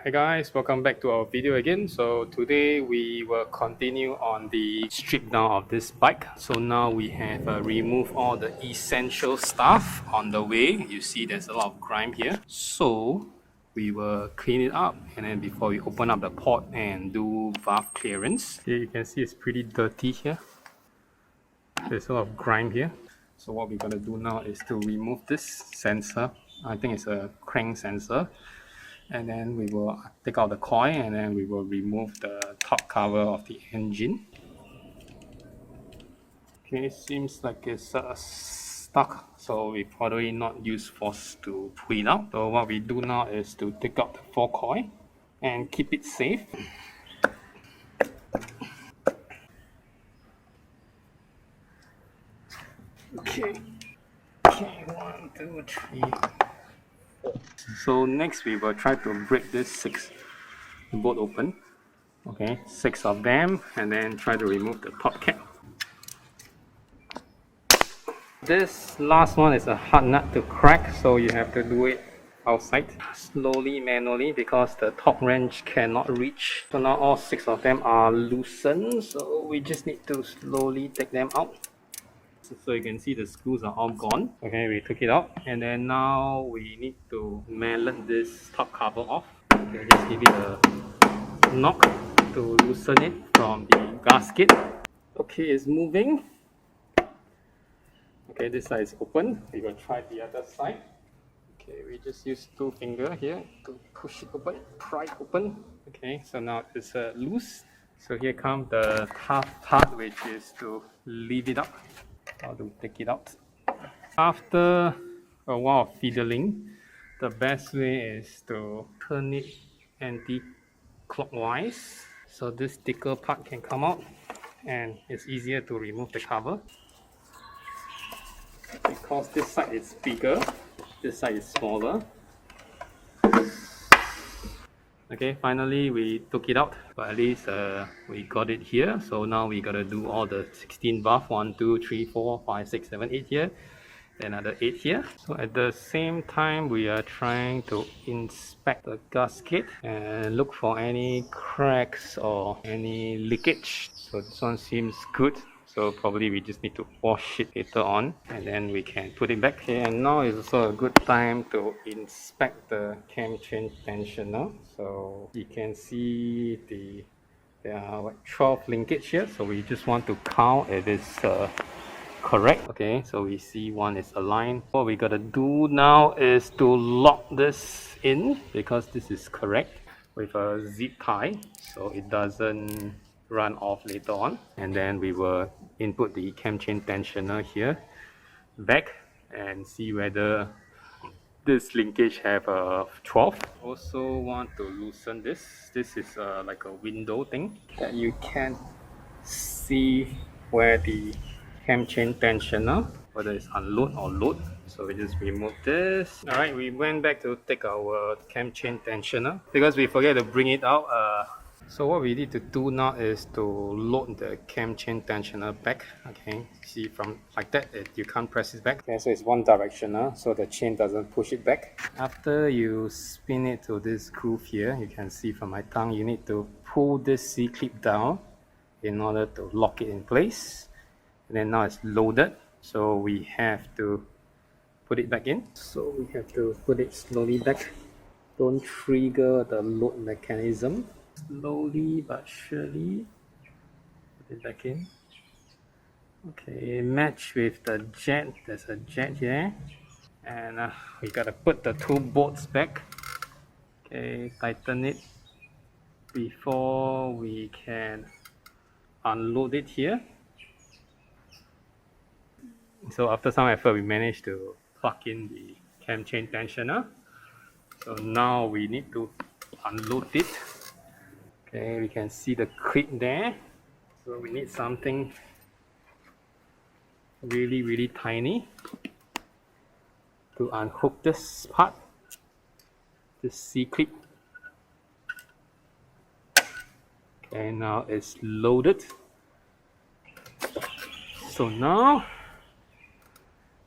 Hi guys, welcome back to our video again. So today we will continue on the strip down of this bike. So now we have removed all the essential stuff on the way. You see there's a lot of grime here. So we will clean it up, and then before we open up the port and do valve clearance. Here you can see it's pretty dirty here. There's a lot of grime here. So what we're going to do now is to remove this sensor. I think it's a crank sensor. And then we will take out the coil, and then we will remove the top cover of the engine. Okay, it seems like it's stuck, so we probably not use force to pull it out. So what we do now is to take out the forecoil and keep it safe. Okay, 1, 2, 3. So next we will try to break this 6 bolt open. Okay, 6 of them, and then try to remove the top cap. This last one is a hard nut to crack, so you have to do it outside slowly, manually, because the top wrench cannot reach. So now all 6 of them are loosened, so we just need to slowly take them out. So you can see the screws are all gone. Okay, we took it out, and then now we need to mallet this top cover off. Okay, just give it a knock to loosen it from the gasket. Okay, it's moving. Okay, this side is open. We will try the other side. Okay, we just use 2 fingers here to push it open, pry it open. Okay, so now it's loose. So here comes the tough part, which is to leave it up. How to take it out. After a while of fiddling, the best way is to turn it anti-clockwise, so this thicker part can come out, and it's easier to remove the cover. Because this side is bigger, this side is smaller. Okay, finally we took it out, but at least we got it here. So now we gotta do all the 16 valve, 1, 2, 3, 4, 5, 6, 7, 8 here, then another 8 here. So at the same time, we are trying to inspect the gasket and look for any cracks or any leakage. So this one seems good. So probably we just need to wash it later on, and then we can put it back here. And now is also a good time to inspect the cam chain tensioner. So you can see there are like 12 linkage here. So we just want to count if it's correct. Okay, so we see one is aligned. What we gotta do now is to lock this in, because this is correct, with a zip tie, so it doesn't run off later on. And then we will input the cam chain tensioner here back and see whether this linkage have a 12. Also want to loosen this. This is like a window thing that you can see where the cam chain tensioner, whether it's unload or load. So we just remove this. Alright, we went back to take our cam chain tensioner because we forget to bring it out. So what we need to do now is to load the cam chain tensioner back. Okay, see from like that, you can't press it back. Okay, so it's one directional, so the chain doesn't push it back. After you spin it to this groove here, you can see from my tongue, you need to pull this C-clip down in order to lock it in place. And then now it's loaded, so we have to put it back in. So we have to put it slowly back. Don't trigger the load mechanism. Slowly but surely put it back in. Okay, match with the jet. There's a jet here, and we gotta put the 2 bolts back. Okay, tighten it before we can unload it here. So after some effort, we managed to plug in the cam chain tensioner. So now we need to unload it. Okay, we can see the clip there. So we need something really tiny to unhook this part, this C-clip. Okay, now it's loaded. So now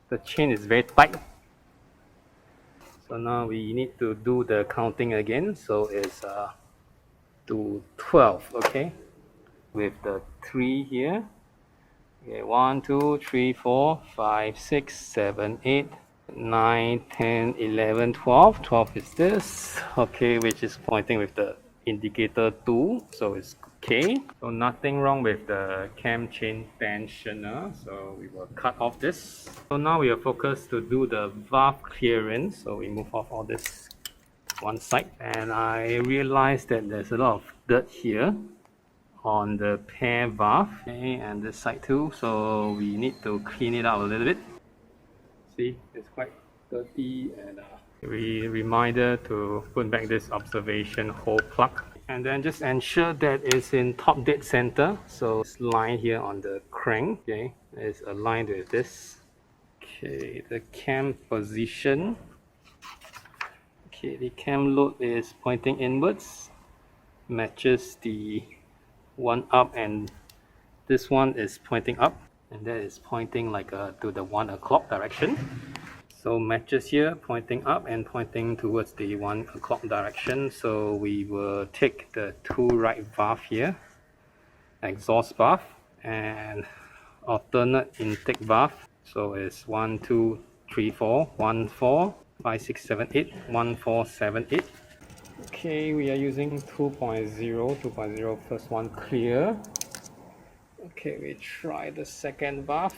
the chain is very tight. So now we need to do the counting again. So it's to 12, okay? With the 3 here. Okay, 1, 2, 3, 4, 5, 6, 7, 8, 9, 10, 11, 12. 12 is this, okay, which is pointing with the indicator 2, so it's okay. So nothing wrong with the cam chain tensioner, so we will cut off this. So now we are focused to do the valve clearance, so we move off all this one side, and I realized that there's a lot of dirt here on the pair valve, okay, and this side too, so we need to clean it out a little bit. See, it's quite dirty, and reminder to put back this observation hole plug, and then just ensure that it's in top dead center. So this line here on the crank, okay, is aligned with this. Okay, the cam position. Okay, the cam load is pointing inwards, matches the one up, and this one is pointing up, and that is pointing like to the 1 o'clock direction. So matches here, pointing up and pointing towards the 1 o'clock direction. So we will take the 2 right valve here, exhaust valve, and alternate intake valve. So it's 1, 2, 3, 4, 1, 4, 5, 6, 7, 8, 1, 4, 7, 8. Okay, we are using 2.0, first one clear. Okay, we try the second valve.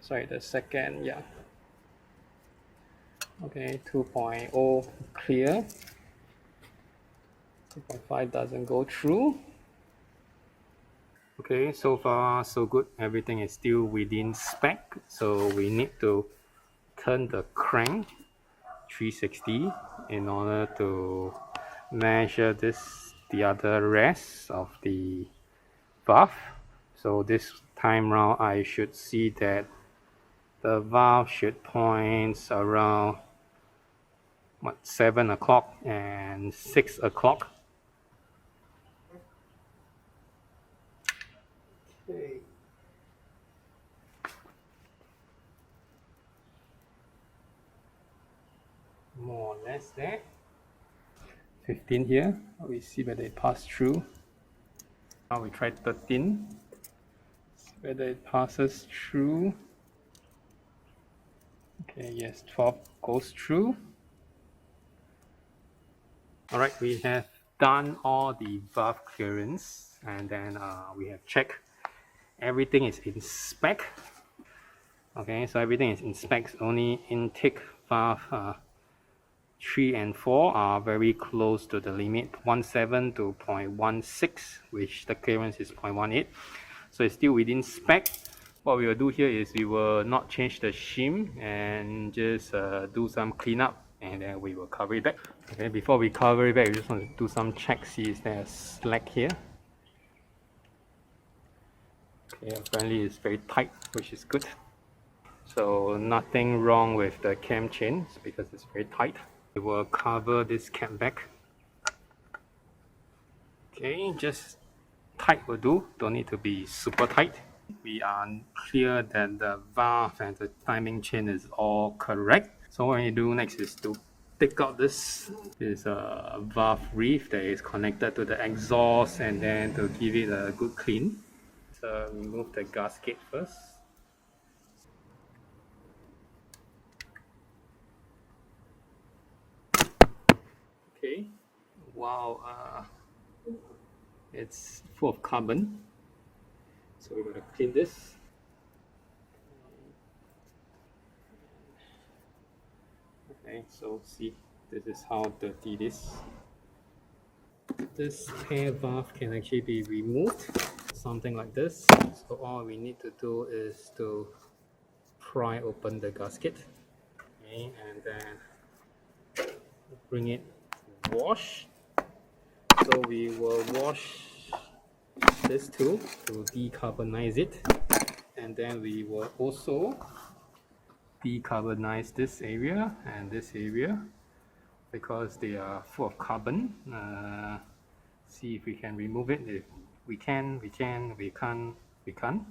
Sorry, the second, yeah. Okay, 2.0 clear. 2.5 doesn't go through. Okay, so far so good. Everything is still within spec. So we need to turn the crank 360 in order to measure the other rest of the valve. So this time round I should see that the valve should point around 7 o'clock and 6 o'clock. Okay. More or less there. 15 here. We see whether it passed through. Now we try 13. See whether it passes through. Okay, yes, 12 goes through. Alright, we have done all the valve clearance, and then we have checked everything is in spec. Okay, so everything is in specs. Only intake valve 3 and 4 are very close to the limit, 0.17 to 0.16, which the clearance is 0.18. So it's still within spec. What we will do here is we will not change the shim and just do some cleanup, and then we will cover it back. Okay, before we cover it back, we just want to do some check, see is there a slack here. Okay, apparently it's very tight, which is good. So nothing wrong with the cam chain because it's very tight. We will cover this cap back. Okay, just tight will do, don't need to be super tight. We are clear that the valve and the timing chain is all correct. So what we do next is to take out this valve reef that is connected to the exhaust, and then to give it a good clean. So remove the gasket first. Okay, wow, it's full of carbon, so we're going to clean this. Okay, so see, this is how dirty it is. This pair valve can actually be removed, something like this. So all we need to do is to pry open the gasket, okay, and then bring it wash. So we will wash this too to decarbonize it, and then we will also decarbonize this area and this area because they are full of carbon. See if we can remove it. If we can, we can. We can't, we can't.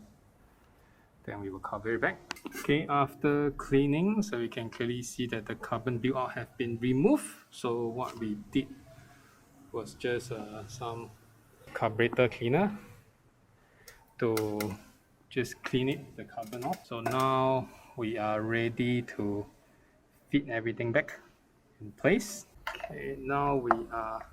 Then we will cover it back. Okay, after cleaning, so you can clearly see that the carbon build-out have been removed. So what we did was just some carburetor cleaner to just clean it, the carbon off. So now we are ready to fit everything back in place. Okay, now we are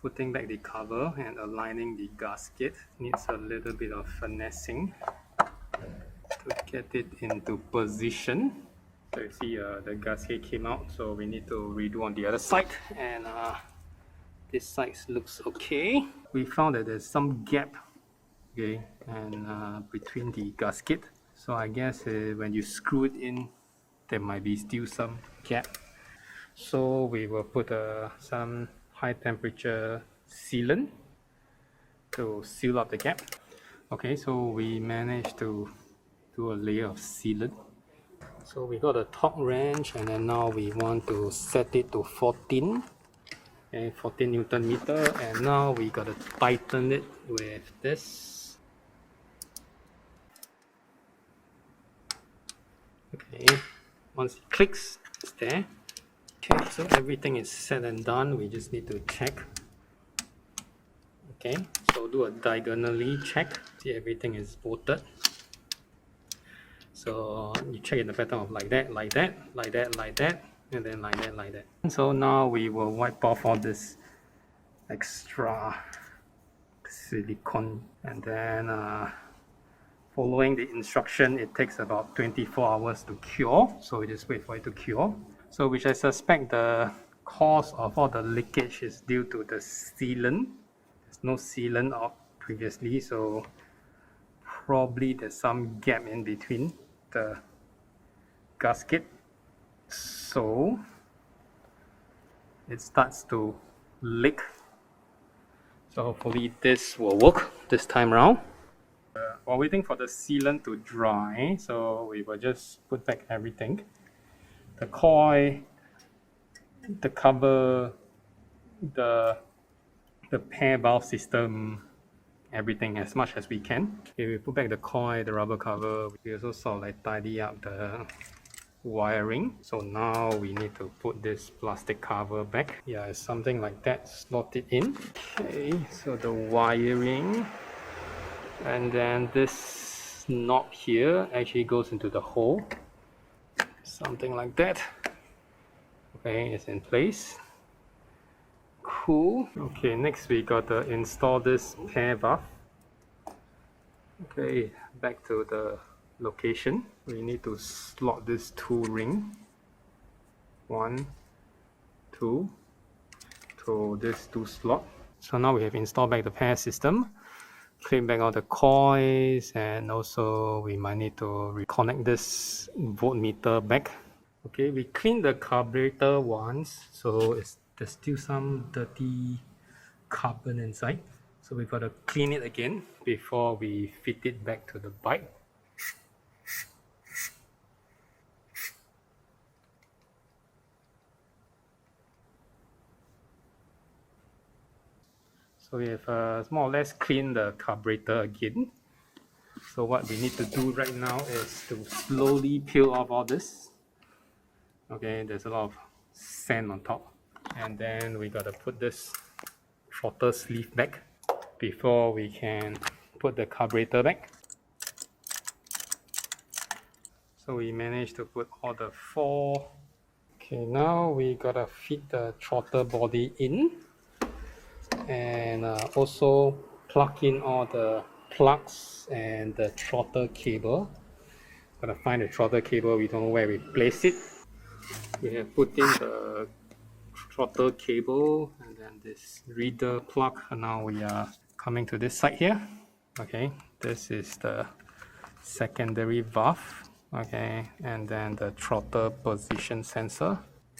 putting back the cover and aligning the gasket. Needs a little bit of finessing to get it into position. So you see the gasket came out, so we need to redo on the other side, and this side looks okay. We found that there's some gap, okay, and between the gasket. So I guess when you screw it in, there might be still some gap. So we will put some high temperature sealant to seal up the gap. Okay, so we managed to do a layer of sealant. So we got a torque wrench, and then now we want to set it to 14. Okay, 14 Newton meter, and now we gotta tighten it with this. Okay, once it clicks, it's there. Okay, so everything is set and done. We just need to check. Okay, so do a diagonally check. See, everything is bolted. So you check in the pattern of like that, like that, like that, like that, and then like that, like that. So now we will wipe off all this extra silicone, and then following the instruction, it takes about 24 hours to cure. So we just wait for it to cure. So which I suspect the cause of all the leakage is due to the sealant. There's no sealant out previously, so probably there's some gap in between the gasket, so it starts to leak. So hopefully this will work this time around. While waiting for the sealant to dry, so we will just put back everything, the coil, the cover, the pair valve system, everything as much as we can. Okay, we put back the coil, the rubber cover. We also sort of like tidy up the wiring. So now we need to put this plastic cover back. Yeah, it's something like that. Slot it in. Okay, so the wiring, and then this knob here actually goes into the hole. Something like that. Okay, it's in place. Cool. Okay, next we got to install this pair valve. Okay, back to the location. We need to slot this 2 ring. 1, 2 to this 2 slot. So now we have installed back the pair system. Clean back all the coils, and also we might need to reconnect this voltmeter back. Okay, we cleaned the carburetor once, so there's still some dirty carbon inside. So we gotta clean it again before we fit it back to the bike. So we have more or less cleaned the carburetor again. So what we need to do right now is to slowly peel off all this. Okay, there's a lot of sand on top. And then we gotta put this throttle sleeve back before we can put the carburetor back. So we managed to put all the 4. Okay, now we gotta fit the throttle body in, and also plug in all the plugs and the throttle cable. Gotta find the throttle cable, we don't know where we place it. We have put in the throttle cable and then this reader plug, and now we are coming to this side here. Okay, this is the secondary valve. Okay, and then the throttle position sensor.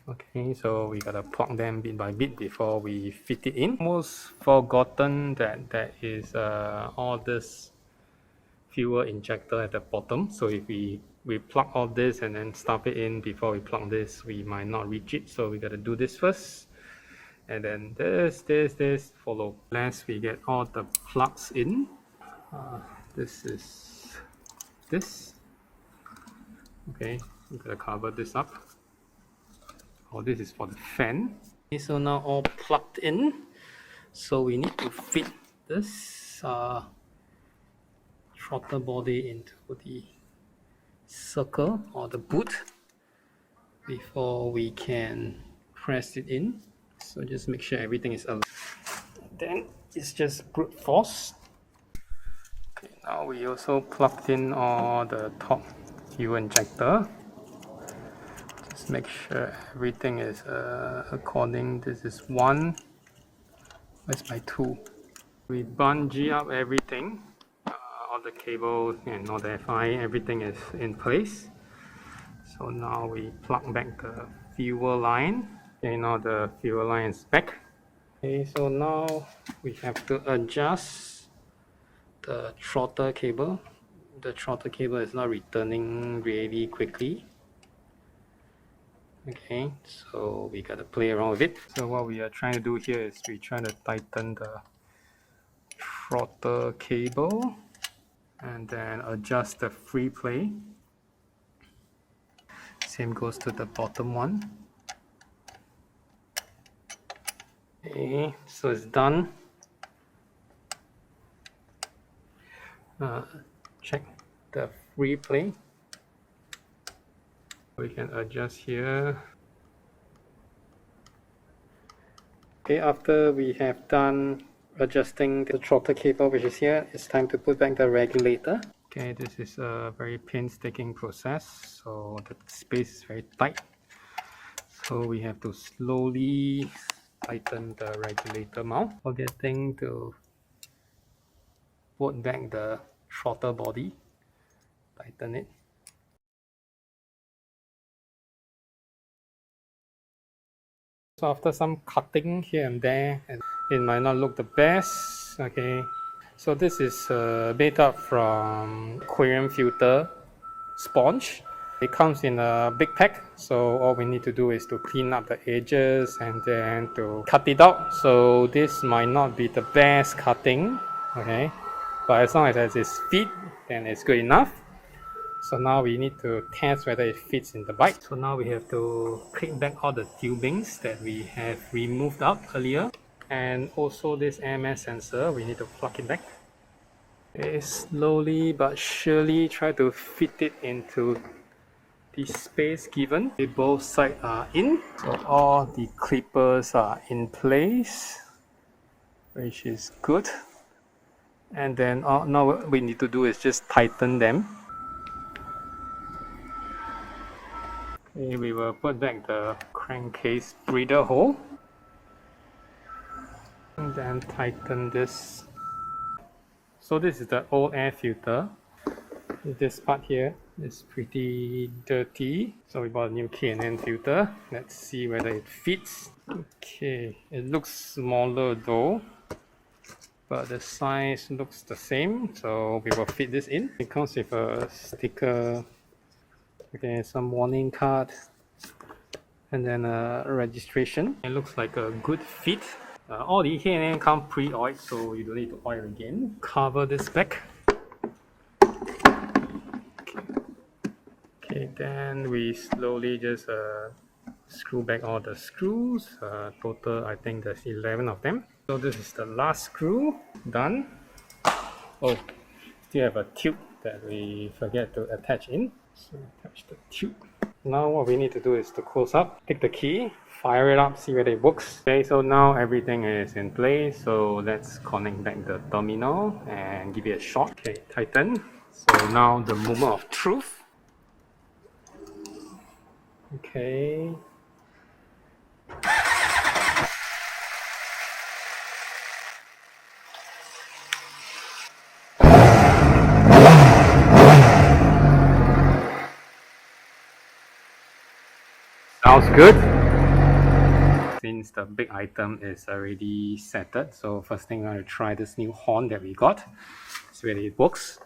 Okay, so we gotta plug them bit by bit before we fit it in. Almost forgotten that there is all this fuel injector at the bottom. So if we plug all this and then stuff it in before we plug this, we might not reach it. So we gotta do this first, and then this follow. Last we get all the plugs in. This is this. Okay, I'm gonna cover this up. Oh, this is for the fan. Okay, so now all plugged in. So we need to fit this throttle body into the circle or the boot before we can press it in. So just make sure everything is aligned. Then it's just brute force. Okay, now we also plugged in all the top fuel injector. Just make sure everything is according. This is 1. Where's my 2? We bungee up everything. All the cables and all the FI, everything is in place. So now we plug back the fuel line. Okay, now the fuel line is back. Okay, so now we have to adjust the throttle cable. The throttle cable is not returning really quickly. Okay, so we gotta play around with it. So what we are trying to do here is we try to tighten the throttle cable and then adjust the free play. Same goes to the bottom one. Okay, so it's done. Check the free play. We can adjust here. Okay, after we have done adjusting the throttle cable, which is here, it's time to put back the regulator. Okay, this is a very painstaking process, so the space is very tight. So we have to slowly tighten the regulator mount, forgetting to put back the throttle body. Tighten it. So after some cutting here and there, and it might not look the best. Okay, so this is made up from aquarium filter sponge. It comes in a big pack, so all we need to do is to clean up the edges and then to cut it out. So this might not be the best cutting, okay, but as long as it fits, then it's good enough. So now we need to test whether it fits in the bike. So now we have to clip back all the tubings that we have removed out earlier. And also this AMS sensor, we need to plug it back. Okay, slowly but surely try to fit it into the space given. Okay, both sides are in. So all the clippers are in place, which is good. And then now what we need to do is just tighten them. Okay, we will put back the crankcase breather hole and then tighten this. So this is the old air filter. This part here is pretty dirty, so we bought a new K&N filter. Let's see whether it fits. Okay, it looks smaller though, but the size looks the same, so we will fit this in. It comes with a sticker. Okay, some warning card and then a registration. It looks like a good fit. All the K&N come pre-oiled, so you don't need to oil again. Cover this back. Okay, then we slowly just screw back all the screws. Total, I think there's 11 of them. So this is the last screw done. Oh, still have a tube that we forget to attach in. So attach the tube. Now what we need to do is to close up, take the key, fire it up, see whether it works. Okay, so now everything is in place. So let's connect back the terminal and give it a shot. Okay, tighten. So now the moment of truth. Okay. Sounds good. Since the big item is already settled, so first thing I'm going to try this new horn that we got. See whether it works.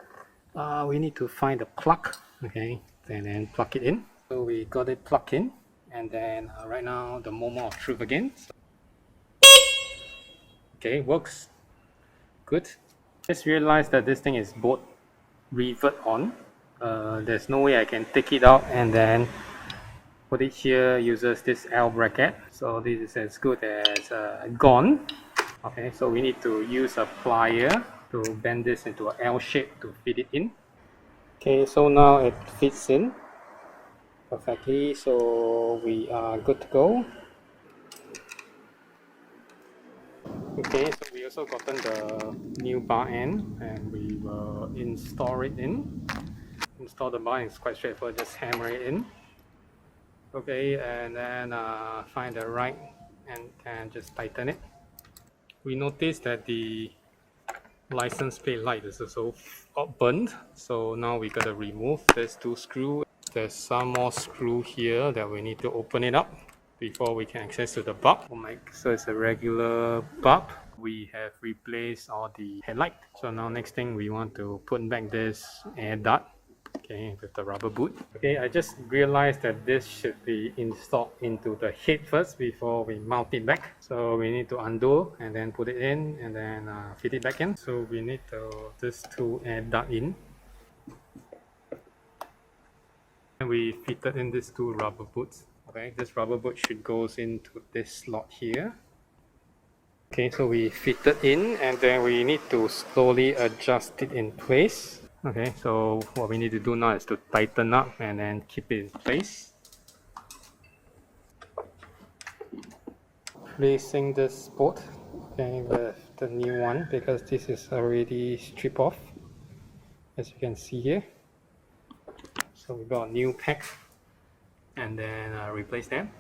We need to find the plug, okay, and then plug it in. So we got it plugged in, and then right now the moment of truth again. Okay, works. Good. Just realized that this thing is both revert on. there's no way I can take it out and then put it here. Uses this L bracket, so this is as good as gone. Okay, so we need to use a plier to bend this into an L shape to fit it in. Okay, so now it fits in perfectly, so we are good to go. Okay, so we also gotten the new bar end and we will install it in. Install the bar is quite straightforward, just hammer it in. Okay, and then find the right and just tighten it. We noticed that the license plate light is also burnt, so now we gotta remove these two screws. There's some more screw here that we need to open it up before we can access to the bulb. So it's a regular bulb. We have replaced all the headlight. So now next thing we want to put back this air duct, okay, with the rubber boot. Okay, I just realized that this should be installed into the head first before we mount it back. So we need to undo and then put it in and then fit it back in. So we need to these two air duct in. And we fitted in these two rubber boots. Okay, this rubber boot should goes into this slot here. Okay, so we fitted in and then we need to slowly adjust it in place. Okay, so what we need to do now is to tighten up and then keep it in place. Placing this bolt, okay, with the new one, because this is already stripped off, as you can see here. So we got a new pack and then replace them.